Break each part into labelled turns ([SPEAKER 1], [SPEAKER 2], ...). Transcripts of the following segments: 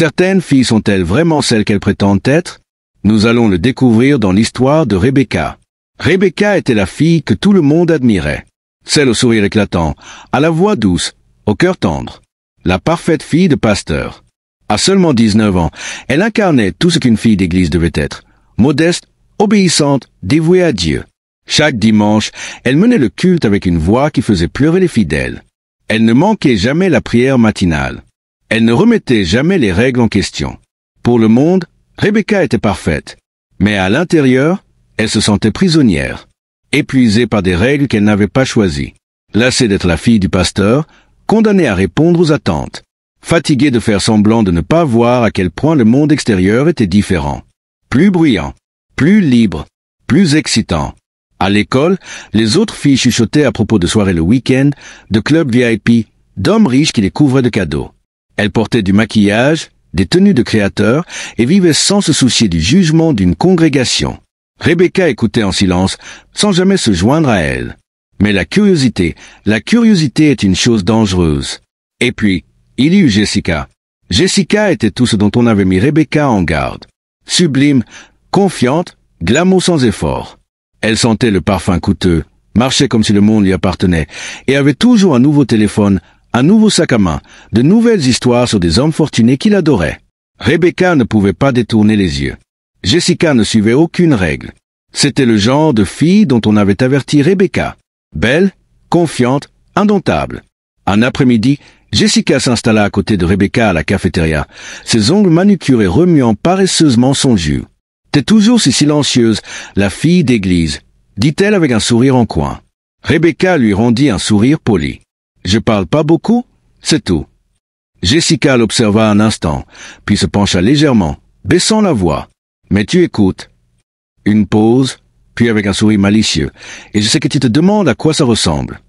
[SPEAKER 1] Certaines filles sont-elles vraiment celles qu'elles prétendent être? Nous allons le découvrir dans l'histoire de Rebecca. Rebecca était la fille que tout le monde admirait. Celle au sourire éclatant, à la voix douce, au cœur tendre. La parfaite fille de pasteur. À seulement 19 ans, elle incarnait tout ce qu'une fille d'église devait être. Modeste, obéissante, dévouée à Dieu. Chaque dimanche, elle menait le culte avec une voix qui faisait pleurer les fidèles. Elle ne manquait jamais la prière matinale. Elle ne remettait jamais les règles en question. Pour le monde, Rebecca était parfaite. Mais à l'intérieur, elle se sentait prisonnière. Épuisée par des règles qu'elle n'avait pas choisies. Lassée d'être la fille du pasteur, condamnée à répondre aux attentes. Fatiguée de faire semblant de ne pas voir à quel point le monde extérieur était différent. Plus bruyant, plus libre, plus excitant. À l'école, les autres filles chuchotaient à propos de soirées le week-end, de clubs VIP, d'hommes riches qui les couvraient de cadeaux. Elles portaient du maquillage, des tenues de créateurs et vivaient sans se soucier du jugement d'une congrégation. Rebecca écoutait en silence, sans jamais se joindre à elle. Mais la curiosité est une chose dangereuse. Et puis, il y eut Jessica. Jessica était tout ce dont on avait mis Rebecca en garde. Sublime, confiante, glamour sans effort. Elle sentait le parfum coûteux, marchait comme si le monde lui appartenait, et avait toujours un nouveau téléphone, un nouveau sac à main, de nouvelles histoires sur des hommes fortunés qui l'adoraient. Rebecca ne pouvait pas détourner les yeux. Jessica ne suivait aucune règle. C'était le genre de fille dont on avait averti Rebecca. Belle, confiante, indomptable. Un après-midi, Jessica s'installa à côté de Rebecca à la cafétéria, ses ongles manucurés remuant paresseusement son jus. « T'es toujours si silencieuse, la fille d'église », dit-elle avec un sourire en coin. Rebecca lui rendit un sourire poli. « Je parle pas beaucoup, c'est tout. » Jessica l'observa un instant, puis se pencha légèrement, baissant la voix. « Mais tu écoutes. » Une pause, puis avec un sourire malicieux. « Et je sais que tu te demandes à quoi ça ressemble. »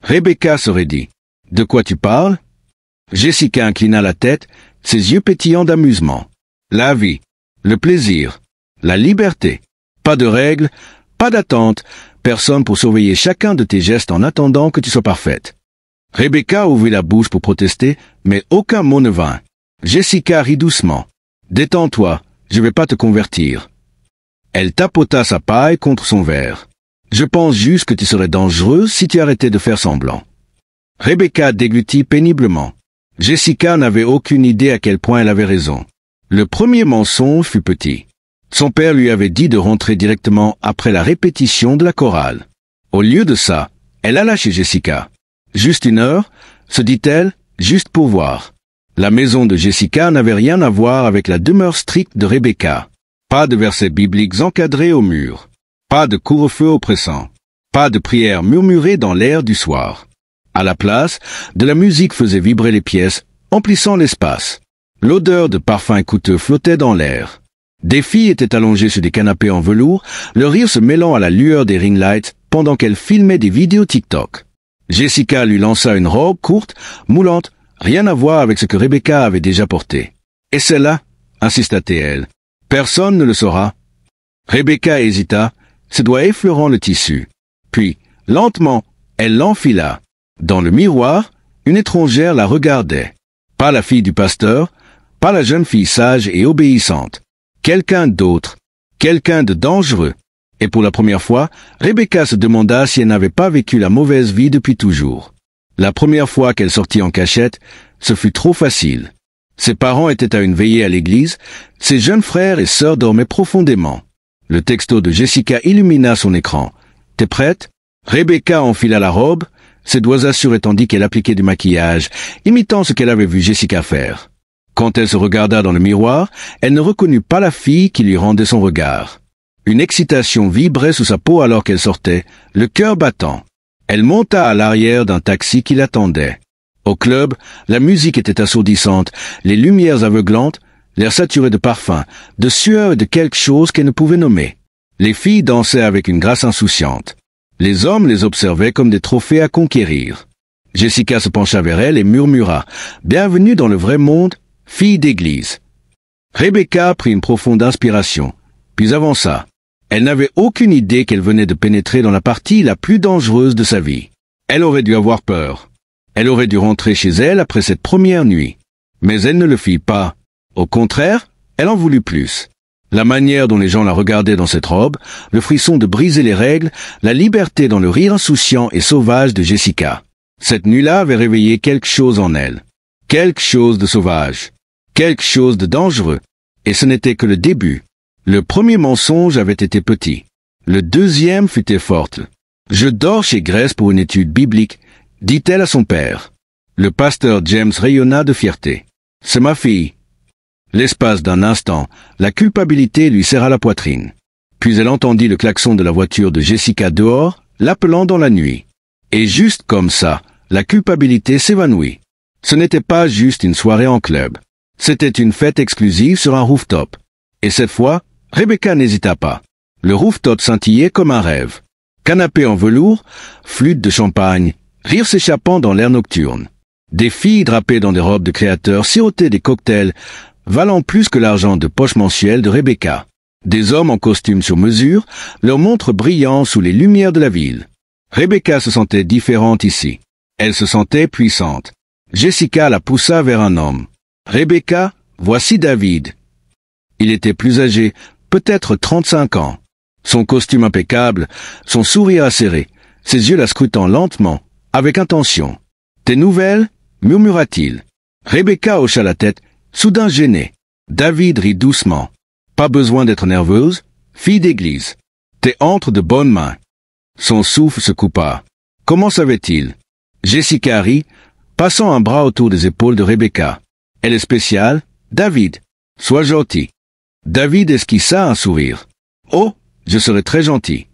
[SPEAKER 1] Rebecca se raidit. « De quoi tu parles ?» Jessica inclina la tête, ses yeux pétillants d'amusement. « La vie, le plaisir, la liberté. Pas de règles, pas d'attente, personne pour surveiller chacun de tes gestes en attendant que tu sois parfaite. » Rebecca ouvrit la bouche pour protester, mais aucun mot ne vint. Jessica rit doucement. « Détends-toi, je vais pas te convertir. » Elle tapota sa paille contre son verre. « Je pense juste que tu serais dangereuse si tu arrêtais de faire semblant. » Rebecca déglutit péniblement. Jessica n'avait aucune idée à quel point elle avait raison. Le premier mensonge fut petit. Son père lui avait dit de rentrer directement après la répétition de la chorale. Au lieu de ça, elle alla chez Jessica. Juste 1 heure, se dit-elle, juste pour voir. La maison de Jessica n'avait rien à voir avec la demeure stricte de Rebecca. Pas de versets bibliques encadrés au mur. Pas de couvre-feu oppressant. Pas de prières murmurées dans l'air du soir. À la place, de la musique faisait vibrer les pièces, emplissant l'espace. L'odeur de parfums coûteux flottait dans l'air. Des filles étaient allongées sur des canapés en velours, leur rire se mêlant à la lueur des ring lights pendant qu'elles filmaient des vidéos TikTok. Jessica lui lança une robe courte, moulante, rien à voir avec ce que Rebecca avait déjà porté. « Et celle-là » insista-t-elle. « Personne ne le saura. » Rebecca hésita, ses doigts effleurant le tissu. Puis, lentement, elle l'enfila. Dans le miroir, une étrangère la regardait. Pas la fille du pasteur, pas la jeune fille sage et obéissante. Quelqu'un d'autre, quelqu'un de dangereux. Et pour la première fois, Rebecca se demanda si elle n'avait pas vécu la mauvaise vie depuis toujours. La première fois qu'elle sortit en cachette, ce fut trop facile. Ses parents étaient à une veillée à l'église, ses jeunes frères et sœurs dormaient profondément. Le texto de Jessica illumina son écran. « T'es prête ?» Rebecca enfila la robe, ses doigts assurés tandis qu'elle appliquait du maquillage, imitant ce qu'elle avait vu Jessica faire. Quand elle se regarda dans le miroir, elle ne reconnut pas la fille qui lui rendait son regard. Une excitation vibrait sous sa peau alors qu'elle sortait, le cœur battant. Elle monta à l'arrière d'un taxi qui l'attendait. Au club, la musique était assourdissante, les lumières aveuglantes, l'air saturé de parfum, de sueur et de quelque chose qu'elle ne pouvait nommer. Les filles dansaient avec une grâce insouciante. Les hommes les observaient comme des trophées à conquérir. Jessica se pencha vers elle et murmura « Bienvenue dans le vrai monde, fille d'église ». Rebecca prit une profonde inspiration, puis avança. Elle n'avait aucune idée qu'elle venait de pénétrer dans la partie la plus dangereuse de sa vie. Elle aurait dû avoir peur. Elle aurait dû rentrer chez elle après cette première nuit. Mais elle ne le fit pas. Au contraire, elle en voulut plus. La manière dont les gens la regardaient dans cette robe, le frisson de briser les règles, la liberté dans le rire insouciant et sauvage de Jessica. Cette nuit-là avait réveillé quelque chose en elle. Quelque chose de sauvage. Quelque chose de dangereux. Et ce n'était que le début. Le premier mensonge avait été petit. Le deuxième fut forte. « Je dors chez Grace pour une étude biblique », dit-elle à son père. Le pasteur James rayonna de fierté. « C'est ma fille. » L'espace d'un instant, la culpabilité lui serra la poitrine. Puis elle entendit le klaxon de la voiture de Jessica dehors, l'appelant dans la nuit. Et juste comme ça, la culpabilité s'évanouit. Ce n'était pas juste une soirée en club. C'était une fête exclusive sur un rooftop. Et cette fois, Rebecca n'hésita pas. Le rooftop scintillait comme un rêve. Canapé en velours, flûte de champagne, rire s'échappant dans l'air nocturne. Des filles drapées dans des robes de créateurs sirotaient des cocktails, valant plus que l'argent de poche mensuelle de Rebecca. Des hommes en costume sur mesure, leurs montres brillant sous les lumières de la ville. Rebecca se sentait différente ici. Elle se sentait puissante. Jessica la poussa vers un homme. « Rebecca, voici David. » Il était plus âgé, peut-être 35 ans. Son costume impeccable, son sourire acéré, ses yeux la scrutant lentement, avec intention. « Tes nouvelles ?» murmura-t-il. Rebecca hocha la tête, soudain gênée. David rit doucement. « Pas besoin d'être nerveuse, fille d'église. T'es entre de bonnes mains. » Son souffle se coupa. Comment savait-il? Jessica rit, passant un bras autour des épaules de Rebecca. « Elle est spéciale, David. Sois gentil. » David esquissa un sourire. « Oh, je serai très gentil. »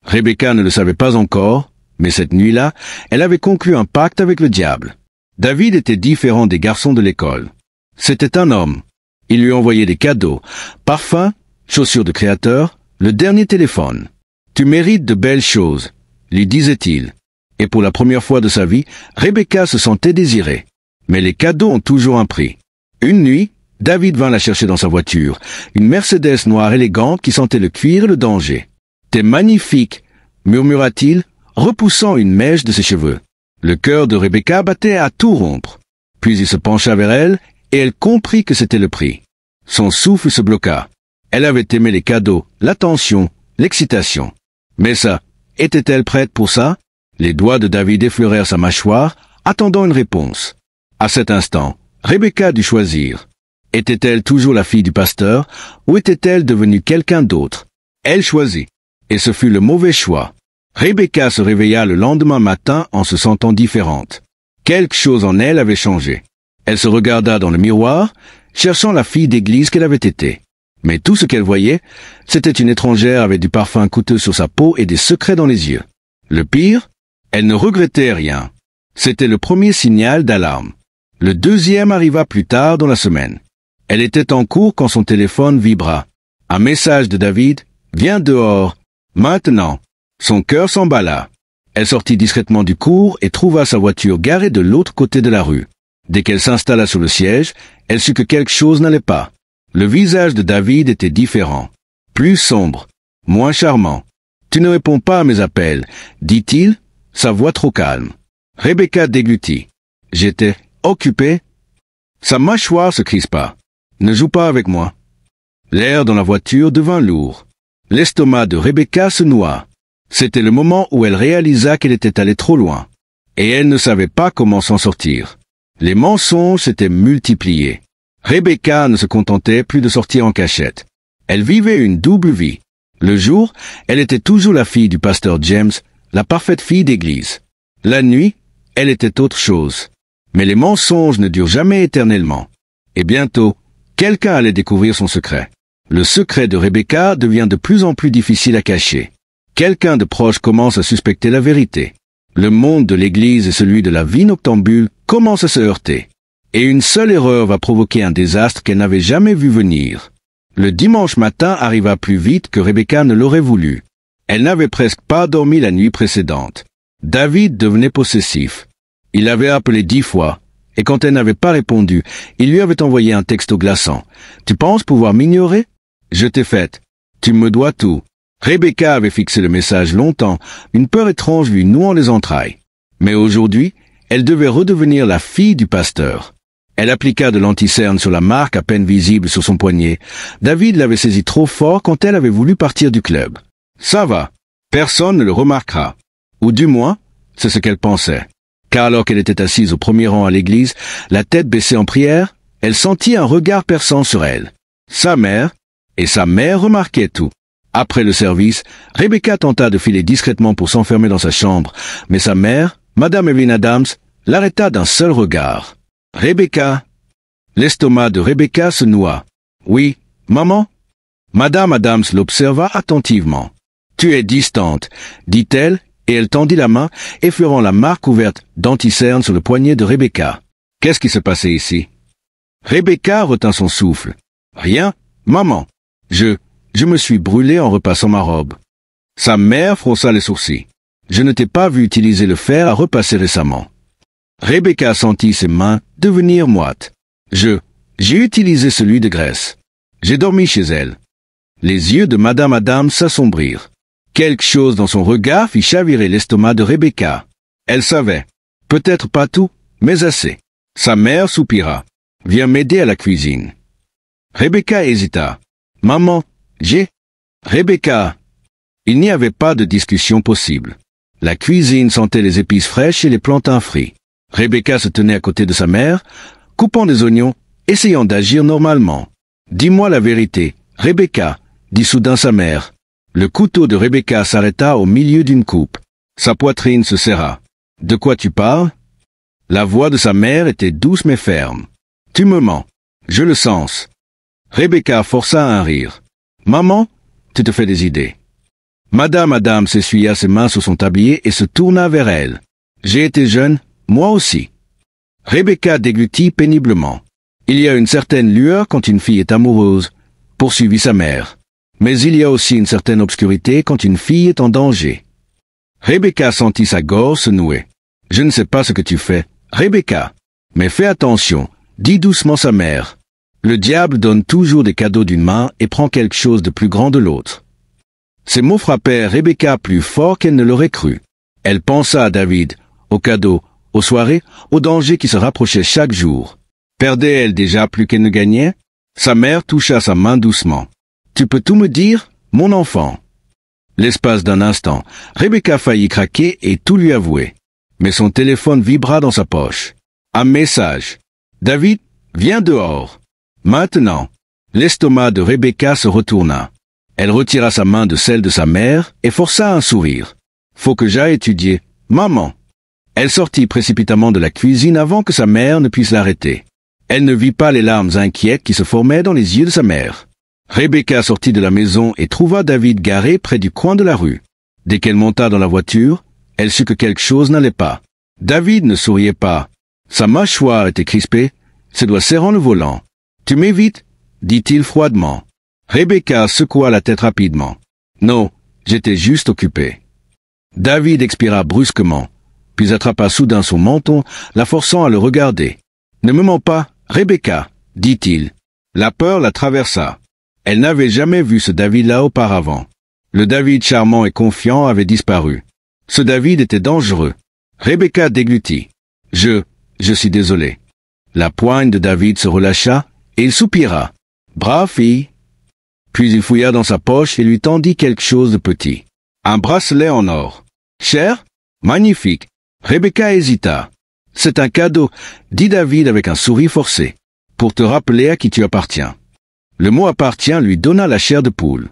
[SPEAKER 1] Rebecca ne le savait pas encore, mais cette nuit-là, elle avait conclu un pacte avec le diable. David était différent des garçons de l'école. C'était un homme. Il lui envoyait des cadeaux, parfums, chaussures de créateur, le dernier téléphone. « Tu mérites de belles choses », lui disait-il. Et pour la première fois de sa vie, Rebecca se sentait désirée. Mais les cadeaux ont toujours un prix. Une nuit, David vint la chercher dans sa voiture, une Mercedes noire élégante qui sentait le cuir et le danger. « T'es magnifique », murmura-t-il, repoussant une mèche de ses cheveux. Le cœur de Rebecca battait à tout rompre. Puis il se pencha vers elle, et elle comprit que c'était le prix. Son souffle se bloqua. Elle avait aimé les cadeaux, l'attention, l'excitation. Mais ça, était-elle prête pour ça? Les doigts de David effleurèrent sa mâchoire, attendant une réponse. À cet instant, Rebecca dut choisir. Était-elle toujours la fille du pasteur, ou était-elle devenue quelqu'un d'autre? Elle choisit. Et ce fut le mauvais choix. Rebecca se réveilla le lendemain matin en se sentant différente. Quelque chose en elle avait changé. Elle se regarda dans le miroir, cherchant la fille d'église qu'elle avait été. Mais tout ce qu'elle voyait, c'était une étrangère avec du parfum coûteux sur sa peau et des secrets dans les yeux. Le pire, elle ne regrettait rien. C'était le premier signal d'alarme. Le deuxième arriva plus tard dans la semaine. Elle était en cours quand son téléphone vibra. Un message de David, « Viens dehors, maintenant !» Son cœur s'emballa. Elle sortit discrètement du cours et trouva sa voiture garée de l'autre côté de la rue. Dès qu'elle s'installa sur le siège, elle sut que quelque chose n'allait pas. Le visage de David était différent. Plus sombre, moins charmant. « Tu ne réponds pas à mes appels, » dit-il, sa voix trop calme. Rebecca déglutit. « J'étais occupé. » Sa mâchoire se crispa. « Ne joue pas avec moi. » L'air dans la voiture devint lourd. L'estomac de Rebecca se noua. C'était le moment où elle réalisa qu'elle était allée trop loin. Et elle ne savait pas comment s'en sortir. Les mensonges s'étaient multipliés. Rebecca ne se contentait plus de sortir en cachette. Elle vivait une double vie. Le jour, elle était toujours la fille du pasteur James, la parfaite fille d'église. La nuit, elle était autre chose. Mais les mensonges ne durent jamais éternellement. Et bientôt, quelqu'un allait découvrir son secret. Le secret de Rebecca devient de plus en plus difficile à cacher. Quelqu'un de proche commence à suspecter la vérité. Le monde de l'église et celui de la vie noctambule commencent à se heurter. Et une seule erreur va provoquer un désastre qu'elle n'avait jamais vu venir. Le dimanche matin arriva plus vite que Rebecca ne l'aurait voulu. Elle n'avait presque pas dormi la nuit précédente. David devenait possessif. Il avait appelé 10 fois, et quand elle n'avait pas répondu, il lui avait envoyé un texto glaçant. « Tu penses pouvoir m'ignorer? Je t'ai faite. Tu me dois tout. » Rebecca avait fixé le message longtemps, une peur étrange lui nouant les entrailles. Mais aujourd'hui, elle devait redevenir la fille du pasteur. Elle appliqua de l'anti-cerne sur la marque à peine visible sur son poignet. David l'avait saisie trop fort quand elle avait voulu partir du club. Ça va. Personne ne le remarquera. Ou du moins, c'est ce qu'elle pensait. Car alors qu'elle était assise au premier rang à l'église, la tête baissée en prière, elle sentit un regard perçant sur elle. Sa mère remarquait tout. Après le service, Rebecca tenta de filer discrètement pour s'enfermer dans sa chambre, mais sa mère, Madame Evelyn Adams, l'arrêta d'un seul regard. Rebecca. L'estomac de Rebecca se noua. Oui, maman? Madame Adams l'observa attentivement. Tu es distante, dit-elle, et elle tendit la main, effleurant la marque ouverte d'anti-cerne sur le poignet de Rebecca. Qu'est-ce qui se passait ici? Rebecca retint son souffle. Rien, maman. Je me suis brûlée en repassant ma robe. Sa mère fronça les sourcils. Je ne t'ai pas vu utiliser le fer à repasser récemment. Rebecca sentit ses mains devenir moites. J'ai utilisé celui de Grace. J'ai dormi chez elle. Les yeux de Madame Adams s'assombrirent. Quelque chose dans son regard fit chavirer l'estomac de Rebecca. Elle savait. Peut-être pas tout, mais assez. Sa mère soupira. Viens m'aider à la cuisine. Rebecca hésita. Maman, Rebecca. Il n'y avait pas de discussion possible. La cuisine sentait les épices fraîches et les plantains frits. Rebecca se tenait à côté de sa mère, coupant des oignons, essayant d'agir normalement. Dis-moi la vérité, Rebecca, dit soudain sa mère. Le couteau de Rebecca s'arrêta au milieu d'une coupe. Sa poitrine se serra. De quoi tu parles? La voix de sa mère était douce mais ferme. Tu me mens. Je le sens. Rebecca força un rire. Maman, tu te fais des idées. Madame Adams essuya ses mains sur son tablier et se tourna vers elle. J'ai été jeune, moi aussi. Rebecca déglutit péniblement. Il y a une certaine lueur quand une fille est amoureuse, poursuivit sa mère. Mais il y a aussi une certaine obscurité quand une fille est en danger. Rebecca sentit sa gorge se nouer. Je ne sais pas ce que tu fais, Rebecca. Mais fais attention, dit doucement sa mère. Le diable donne toujours des cadeaux d'une main et prend quelque chose de plus grand de l'autre. Ces mots frappèrent Rebecca plus fort qu'elle ne l'aurait cru. Elle pensa à David, aux cadeaux, aux soirées, aux dangers qui se rapprochaient chaque jour. Perdait-elle déjà plus qu'elle ne gagnait? Sa mère toucha sa main doucement. Tu peux tout me dire, mon enfant? L'espace d'un instant, Rebecca faillit craquer et tout lui avouer. Mais son téléphone vibra dans sa poche. Un message. David, viens dehors. Maintenant. L'estomac de Rebecca se retourna. Elle retira sa main de celle de sa mère et força un sourire. Faut que j'aille étudier, maman. Elle sortit précipitamment de la cuisine avant que sa mère ne puisse l'arrêter. Elle ne vit pas les larmes inquiètes qui se formaient dans les yeux de sa mère. Rebecca sortit de la maison et trouva David garé près du coin de la rue. Dès qu'elle monta dans la voiture, elle sut que quelque chose n'allait pas. David ne souriait pas. Sa mâchoire était crispée, ses doigts serrant le volant. « Tu m'évites » dit-il froidement. Rebecca secoua la tête rapidement. « Non, j'étais juste occupé. » David expira brusquement, puis attrapa soudain son menton, la forçant à le regarder. « Ne me mens pas, Rebecca, dit-il. » La peur la traversa. Elle n'avait jamais vu ce David-là auparavant. Le David charmant et confiant avait disparu. Ce David était dangereux. Rebecca déglutit. « Je suis désolé. » La poigne de David se relâcha, et il soupira. « Brave fille. » Puis il fouilla dans sa poche et lui tendit quelque chose de petit. Un bracelet en or. « Cher? Magnifique. » Rebecca hésita. « C'est un cadeau, dit David avec un sourire forcé, pour te rappeler à qui tu appartiens. » Le mot appartient lui donna la chair de poule.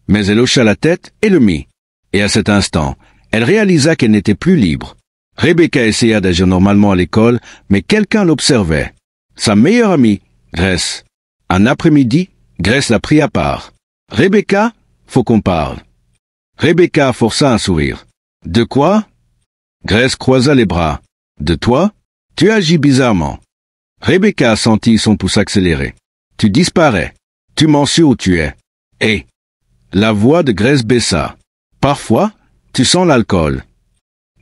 [SPEAKER 1] Mais elle hocha la tête et le mit. Et à cet instant, elle réalisa qu'elle n'était plus libre. Rebecca essaya d'agir normalement à l'école, mais quelqu'un l'observait. Sa meilleure amie, Grace. Un après-midi, Grace la prit à part. « Rebecca, faut qu'on parle. » Rebecca força un sourire. « De quoi ?» Grace croisa les bras. « De toi? Tu agis bizarrement. » Rebecca sentit son pouce accélérer. « Tu disparais. Tu mens sur où tu es. » Et la voix de Grace baissa. « Parfois, tu sens l'alcool. »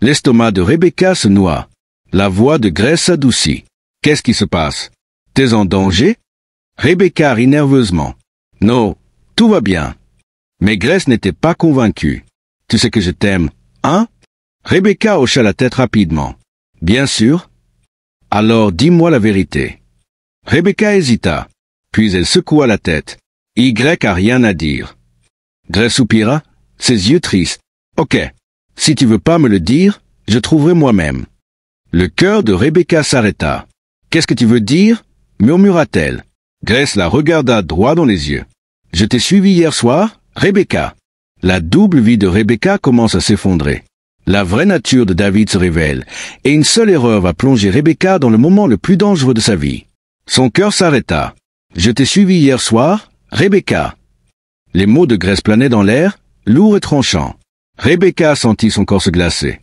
[SPEAKER 1] L'estomac de Rebecca se noua. La voix de Grace s'adoucit. « Qu'est-ce qui se passe? T'es en danger? » Rebecca rit nerveusement. « Non, tout va bien. » Mais Grace n'était pas convaincue. « Tu sais que je t'aime, hein? » Rebecca hocha la tête rapidement. « Bien sûr. » « Alors dis-moi la vérité. » Rebecca hésita. Puis elle secoua la tête. Y a rien à dire. Grace soupira, ses yeux tristes. Ok. Si tu veux pas me le dire, je trouverai moi-même. Le cœur de Rebecca s'arrêta. Qu'est-ce que tu veux dire? Murmura-t-elle. Grace la regarda droit dans les yeux. Je t'ai suivi hier soir, Rebecca. La double vie de Rebecca commence à s'effondrer. La vraie nature de David se révèle, et une seule erreur va plonger Rebecca dans le moment le plus dangereux de sa vie. Son cœur s'arrêta. Je t'ai suivi hier soir, Rebecca. Les mots de Grace planaient dans l'air, lourds et tranchants. Rebecca sentit son corps se glacer.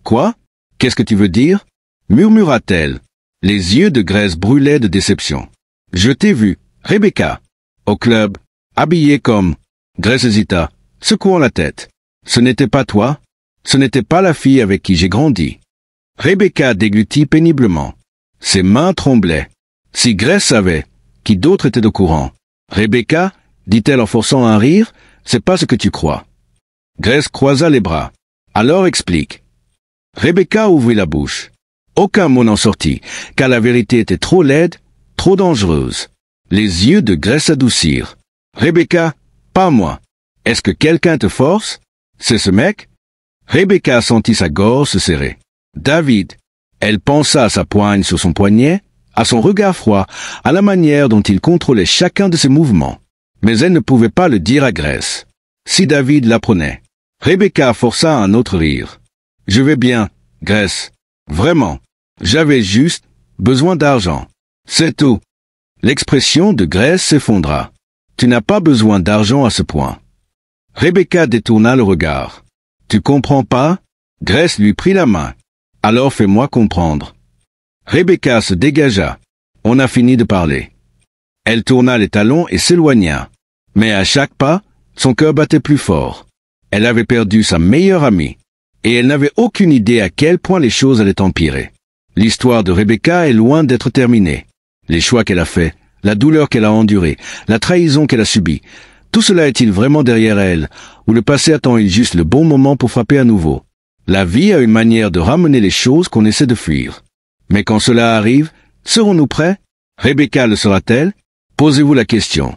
[SPEAKER 1] Quoi? Qu'est-ce que tu veux dire? Murmura-t-elle. Les yeux de Grace brûlaient de déception. Je t'ai vu, Rebecca. Au club, habillée comme... Grace hésita, secouant la tête. Ce n'était pas toi? Ce n'était pas la fille avec qui j'ai grandi. Rebecca déglutit péniblement. Ses mains tremblaient. Si Grace savait, qui d'autre était au courant? Rebecca, dit-elle en forçant un rire, c'est pas ce que tu crois. Grace croisa les bras. Alors explique. Rebecca ouvrit la bouche. Aucun mot n'en sortit, car la vérité était trop laide, trop dangereuse. Les yeux de Grace s'adoucirent. Rebecca, pas moi. Est-ce que quelqu'un te force? C'est ce mec? Rebecca sentit sa gorge se serrer. David. Elle pensa à sa poigne sur son poignet, à son regard froid, à la manière dont il contrôlait chacun de ses mouvements. Mais elle ne pouvait pas le dire à Grace. Si David l'apprenait. Rebecca força un autre rire. Je vais bien, Grace. Vraiment. J'avais juste besoin d'argent. C'est tout. L'expression de Grace s'effondra. Tu n'as pas besoin d'argent à ce point. Rebecca détourna le regard. Tu comprends pas? Grace lui prit la main. Alors fais-moi comprendre. Rebecca se dégagea. On a fini de parler. Elle tourna les talons et s'éloigna. Mais à chaque pas, son cœur battait plus fort. Elle avait perdu sa meilleure amie. Et elle n'avait aucune idée à quel point les choses allaient empirer. L'histoire de Rebecca est loin d'être terminée. Les choix qu'elle a faits, la douleur qu'elle a endurée, la trahison qu'elle a subie, tout cela est-il vraiment derrière elle, ou le passé attend-il juste le bon moment pour frapper à nouveau? La vie a une manière de ramener les choses qu'on essaie de fuir. Mais quand cela arrive, serons-nous prêts? Rebecca le sera-t-elle? Posez-vous la question.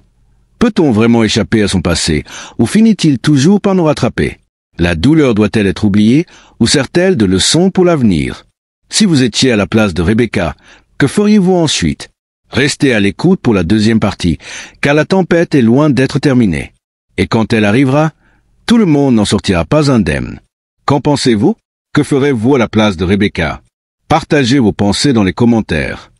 [SPEAKER 1] Peut-on vraiment échapper à son passé, ou finit-il toujours par nous rattraper? La douleur doit-elle être oubliée, ou sert-elle de leçon pour l'avenir? Si vous étiez à la place de Rebecca, que feriez-vous ensuite? Restez à l'écoute pour la deuxième partie, car la tempête est loin d'être terminée. Et quand elle arrivera, tout le monde n'en sortira pas indemne. Qu'en pensez-vous? Que ferez-vous à la place de Rebecca? Partagez vos pensées dans les commentaires.